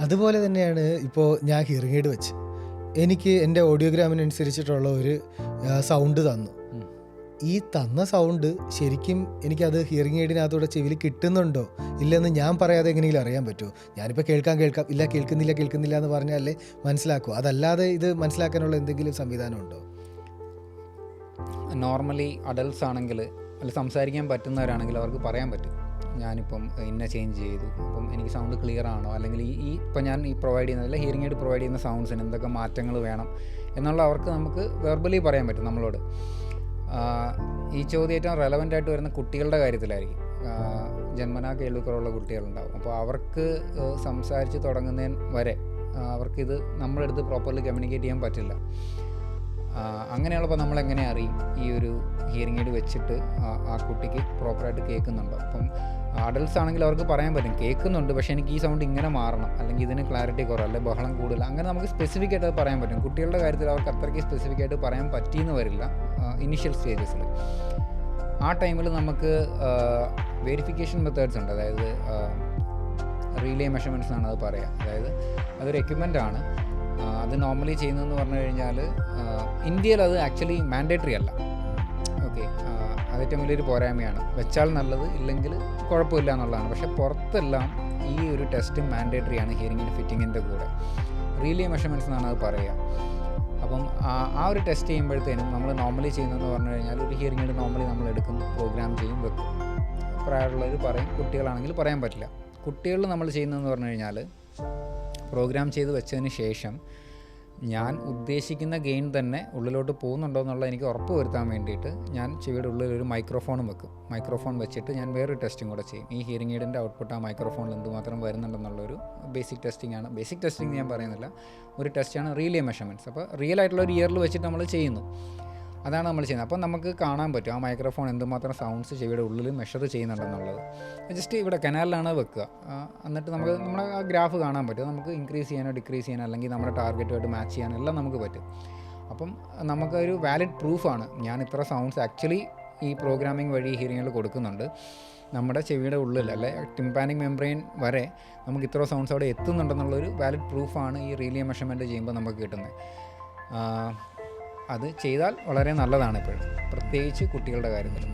അതുപോലെ തന്നെയാണ് ഇപ്പോൾ ഞാൻ ഹിയറിംഗ് എയ്ഡ് വെച്ച് എനിക്ക് എൻ്റെ ഓഡിയോഗ്രാമിനനുസരിച്ചിട്ടുള്ള ഒരു സൗണ്ട് തന്നു. ഈ തന്ന സൗണ്ട് ശരിക്കും എനിക്കത് ഹിയറിംഗ് എയ്ഡിനകത്തൂടെ ചെവിയിൽ കിട്ടുന്നുണ്ടോ ഇല്ലെന്ന് ഞാൻ പറയാതെ എങ്ങനെയെങ്കിലും അറിയാൻ പറ്റുമോ? ഞാനിപ്പോൾ കേൾക്കാം ഇല്ല കേൾക്കുന്നില്ല എന്ന് പറഞ്ഞാലേ മനസ്സിലാക്കുമോ? അതല്ലാതെ ഇത് മനസ്സിലാക്കാനുള്ള എന്തെങ്കിലും സംവിധാനം ഉണ്ടോ? നോർമലി അഡൽട്ട്സ് ആണെങ്കിൽ അല്ല സംസാരിക്കാൻ പറ്റുന്നവരാണെങ്കിൽ അവർക്ക് പറയാൻ പറ്റും, ഞാനിപ്പം ഇന്ന ചേഞ്ച് ചെയ്തു, അപ്പം എനിക്ക് സൗണ്ട് ക്ലിയർ ആണോ, അല്ലെങ്കിൽ ഇപ്പം ഞാൻ പ്രൊവൈഡ് ചെയ്യുന്നതല്ല ഹിയറിംഗ് എയ്ഡ് പ്രൊവൈഡ് ചെയ്യുന്ന സൗണ്ട്സിന് എന്തൊക്കെ മാറ്റങ്ങൾ വേണം എന്നുള്ള അവർക്ക് നമുക്ക് വെർബലി പറയാൻ പറ്റും നമ്മളോട്. ഈ ചോദ്യം ഏറ്റവും റെലവൻ്റ് ആയിട്ട് വരുന്ന കുട്ടികളുടെ കാര്യത്തിലായിരിക്കും. ജന്മനാ കേൾവിക്കുറവുള്ള കുട്ടികളുണ്ടാവും. അപ്പോൾ അവർക്ക് സംസാരിച്ച് തുടങ്ങുന്നതിന് വരെ അവർക്കിത് നമ്മളെടുത്ത് പ്രോപ്പർലി കമ്മ്യൂണിക്കേറ്റ് ചെയ്യാൻ പറ്റില്ല. അങ്ങനെയുള്ളപ്പോൾ നമ്മളെങ്ങനെ അറിയും ഈ ഒരു ഹിയറിംഗ് എയ്ഡ് വെച്ചിട്ട് ആ കുട്ടിക്ക് പ്രോപ്പറായിട്ട് കേൾക്കുന്നുണ്ടോ? അപ്പം അഡൽട്ട്സ് ആണെങ്കിൽ അവർക്ക് പറയാൻ പറ്റും കേൾക്കുന്നുണ്ട്, പക്ഷേ എനിക്ക് ഈ സൗണ്ട് ഇങ്ങനെ മാറണം, അല്ലെങ്കിൽ ഇതിന് ക്ലാരിറ്റി കുറവ്, അല്ലെങ്കിൽ ബഹളം കൂടുതൽ, അങ്ങനെ നമുക്ക് സ്പെസിഫിക് ആയിട്ട് അത് പറയാൻ പറ്റും. കുട്ടികളുടെ കാര്യത്തിൽ അവർക്ക് അത്രയ്ക്ക് സ്പെസിഫിക് ആയിട്ട് പറയാൻ പറ്റിയെന്ന് വരില്ല ഇനീഷ്യൽ സ്റ്റേജസിൽ. ആ ടൈമിൽ നമുക്ക് വെരിഫിക്കേഷൻ മെത്തേഡ്സ് ഉണ്ട്. അതായത് റീലേ മെഷർമെൻറ്റ്സ് എന്നാണ് അത് പറയുക. അതായത് അതൊരു എക്യുപ്മെൻ്റ് ആണ്. അത് നോർമലി ചെയ്യുന്നതെന്ന് പറഞ്ഞു കഴിഞ്ഞാൽ ഇന്ത്യയിൽ അത് ആക്ച്വലി മാൻഡേറ്ററി അല്ല. ഓക്കെ, അത് ഏറ്റവും വലിയൊരു പോരായ്മയാണ്. വെച്ചാൽ നല്ലത്, ഇല്ലെങ്കിൽ കുഴപ്പമില്ല എന്നുള്ളതാണ്. പക്ഷേ പുറത്തെല്ലാം ഈ ഒരു ടെസ്റ്റ് മാൻഡേറ്ററി ആണ് ഹിയറിംഗ് ഫിറ്റിങ്ങിൻ്റെ കൂടെ. റീലേ മെഷർമെൻറ്റ്സ് എന്നാണ് അത് പറയുക. അപ്പം ആ ഒരു ടെസ്റ്റ് ചെയ്യുമ്പോഴത്തേനും നമ്മൾ നോർമലി ചെയ്യുന്നതെന്ന് പറഞ്ഞു കഴിഞ്ഞാൽ ഒരു ഹിയറിംഗ് എയ്ഡ് നോർമലി നമ്മൾ എടുക്കും, പ്രോഗ്രാം ചെയ്യും, വെക്കും. പ്രായമുള്ളവർ പറയും, കുട്ടികളാണെങ്കിൽ പറയാൻ പറ്റില്ല. കുട്ടികളിൽ നമ്മൾ ചെയ്യുന്നതെന്ന് പറഞ്ഞു കഴിഞ്ഞാൽ പ്രോഗ്രാം ചെയ്ത് വെച്ചതിന് ശേഷം ഞാൻ ഉദ്ദേശിക്കുന്ന ഗെയിൻ തന്നെ ഉള്ളിലോട്ട് പോകുന്നുണ്ടോ എന്നുള്ളത് എനിക്ക് ഉറപ്പ് വരുത്താൻ വേണ്ടിയിട്ട് ഞാൻ ചെവിയുടെ ഉള്ളിൽ ഒരു മൈക്രോഫോണും വെക്കും. മൈക്രോഫോൺ വെച്ചിട്ട് ഞാൻ വേറൊരു ടെസ്റ്റും കൂടെ ചെയ്യും. ഈ ഹിയറിംഗ് എയ്ഡിൻ്റെ ഔട്ട്പുട്ട് ആ മൈക്രോഫോണിൽ എന്തുമാത്രം വരുന്നുണ്ടെന്നുള്ളൊരു ബേസിക് ടെസ്റ്റിംഗ് ആണ്. ബേസിക് ടെസ്റ്റിംഗ് ഞാൻ പറയുന്നില്ല, ഒരു ടെസ്റ്റാണ് റീലേ മെഷർമെൻറ്റ്സ്. അപ്പോൾ റിയൽ ആയിട്ടുള്ള ഒരു ഇയറിൽ വെച്ചിട്ട് നമ്മൾ ചെയ്യുന്നു. അതാണ് നമ്മൾ ചെയ്യുന്നത്. അപ്പോൾ നമുക്ക് കാണാൻ പറ്റും ആ മൈക്രോഫോൺ എന്തുമാത്രം സൗണ്ട്സ് ചെവിയുടെ ഉള്ളിൽ മെഷർ ചെയ്യുന്നുണ്ടെന്നുള്ളത്. ജസ്റ്റ് ഇവിടെ കനാലിലാണ് വെക്കുക. എന്നിട്ട് നമ്മുടെ ആ ഗ്രാഫ് കാണാൻ പറ്റും. നമുക്ക് ഇൻക്രീസ് ചെയ്യാനോ ഡിക്രീസ് ചെയ്യാനോ അല്ലെങ്കിൽ നമ്മുടെ ടാർഗറ്റുമായിട്ട് മാച്ച് ചെയ്യാനോ എല്ലാം നമുക്ക് പറ്റും. അപ്പം നമുക്കൊരു വാലിഡ് പ്രൂഫാണ് ഞാൻ ഇത്ര സൗണ്ട്സ് ആക്ച്വലി ഈ പ്രോഗ്രാമിംഗ് വഴി ഹിയറിംഗിൽ കൊടുക്കുന്നുണ്ട്. നമ്മുടെ ചെവിയുടെ ഉള്ളിൽ അല്ലെ ടിംപാനിക് മെംബ്രെയിൻ വരെ നമുക്ക് ഇത്ര സൗണ്ട്സ് അവിടെ എത്തുന്നുണ്ടെന്നുള്ളൊരു വാലിഡ് പ്രൂഫാണ് ഈ റീലേ മെഷർമെൻറ്റ് ചെയ്യുമ്പോൾ നമുക്ക് കിട്ടുന്നത്. അത് ചെയ്താൽ വളരെ നല്ലതാണ് ഇപ്പോഴും, പ്രത്യേകിച്ച് കുട്ടികളുടെ കാര്യത്തിൽ.